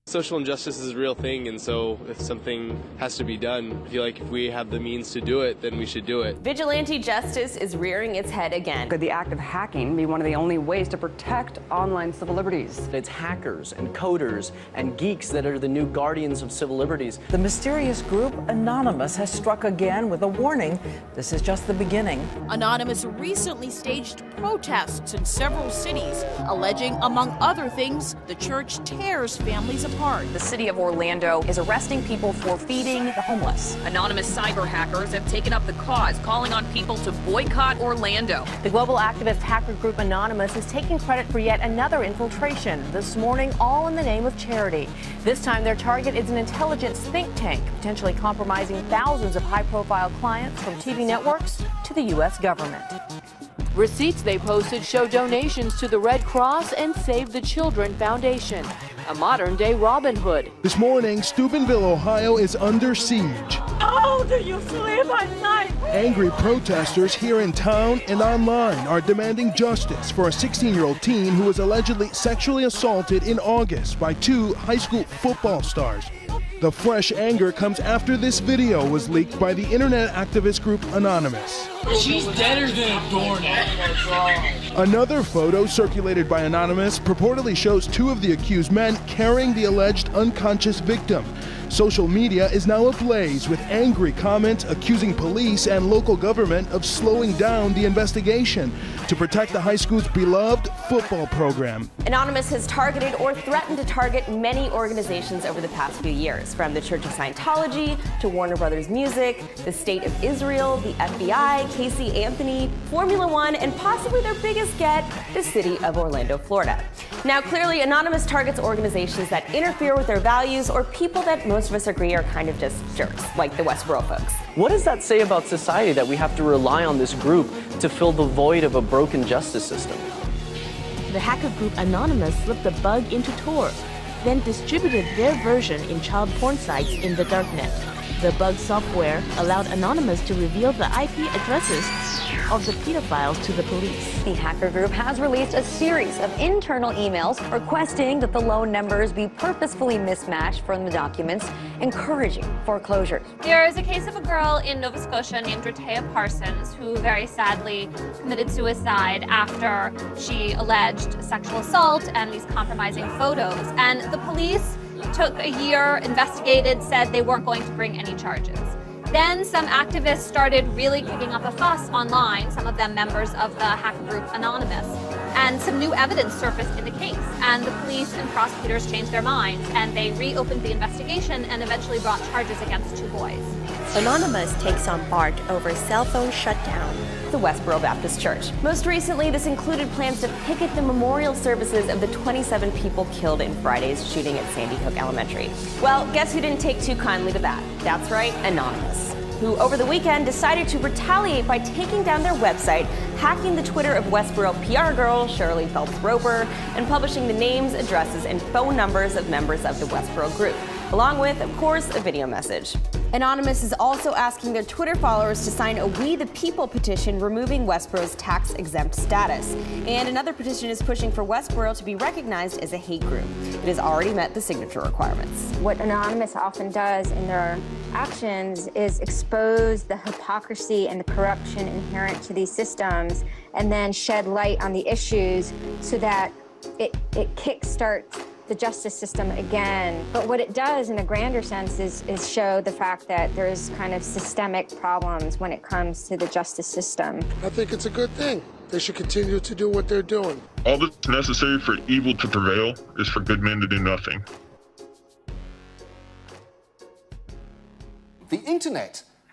Social injustice is a real thing, and so if something has to be done, I feel like if we have the means to do it, then we should do it. Vigilante justice is rearing its head again. Could the act of hacking be one of the only ways to protect online civil liberties? It's hackers and coders and geeks that are the new guardians of civil liberties. The mysterious group Anonymous has struck again with a warning. This is just the beginning. Anonymous recently staged protests in several cities, alleging, among other things, the church tears families apart. The city of Orlando is arresting people for feeding the homeless. Anonymous cyber hackers have taken up the cause, calling on people to boycott Orlando. The global activist hacker group Anonymous is taking credit for yet another infiltration, this morning all in the name of charity. This time their target is an intelligence think tank, potentially compromising thousands of high-profile clients from TV networks to the U.S. government. Receipts they posted show donations to the Red Cross and Save the Children Foundation, a modern-day Robin Hood. This morning, Steubenville, Ohio is under siege. How do you sleep at night? Angry protesters here in town and online are demanding justice for a 16-year-old teen who was allegedly sexually assaulted in August by two high school football stars. The fresh anger comes after this video was leaked by the internet activist group Anonymous. She's deader than a doornail. Another photo circulated by Anonymous purportedly shows two of the accused men carrying the alleged unconscious victim. Social media is now ablaze with angry comments accusing police and local government of slowing down the investigation to protect the high school's beloved football program. Anonymous has targeted or threatened to target many organizations over the past few years, from the Church of Scientology to Warner Brothers Music, the State of Israel, the FBI, Casey Anthony, Formula One, and possibly their biggest get, the city of Orlando, Florida. Now, clearly, Anonymous targets organizations that interfere with their values or people that most of us agree are kind of just jerks, like the Westboro folks. What does that say about society that we have to rely on this group to fill the void of a broken justice system? The hacker group Anonymous slipped a bug into Tor, then distributed their version in child porn sites in the darknet. The bug software allowed Anonymous to reveal the IP addresses of the pedophiles to the police. The hacker group has released a series of internal emails requesting that the loan numbers be purposefully mismatched from the documents, encouraging foreclosures. There is a case of a girl in Nova Scotia named Ratea Parsons who very sadly committed suicide after she alleged sexual assault and these compromising photos. And the police took a year, investigated, said they weren't going to bring any charges. Then some activists started really kicking up a fuss online, some of them members of the hacker group Anonymous, and some new evidence surfaced in the case. And the police and prosecutors changed their minds, and they reopened the investigation and eventually brought charges against two boys. Anonymous takes on Bart over cell phone shutdown. The Westboro Baptist Church. Most recently, this included plans to picket the memorial services of the 27 people killed in Friday's shooting at Sandy Hook Elementary. Well, guess who didn't take too kindly to that? That's right, Anonymous, who over the weekend decided to retaliate by taking down their website, hacking the Twitter of Westboro PR girl Shirley Phelps-Roper, and publishing the names, addresses, and phone numbers of members of the Westboro group, along with, of course, a video message. Anonymous is also asking their Twitter followers to sign a We the People petition removing Westboro's tax-exempt status. And another petition is pushing for Westboro to be recognized as a hate group. It has already met the signature requirements. What Anonymous often does in their actions is expose the hypocrisy and the corruption inherent to these systems and then shed light on the issues so that it kickstarts the justice system again. But what it does in a grander sense is show the fact that there's kind of systemic problems when it comes to the justice system. I think it's a good thing. They should continue to do what they're doing. All that's necessary for evil to prevail is for good men to do nothing. The internet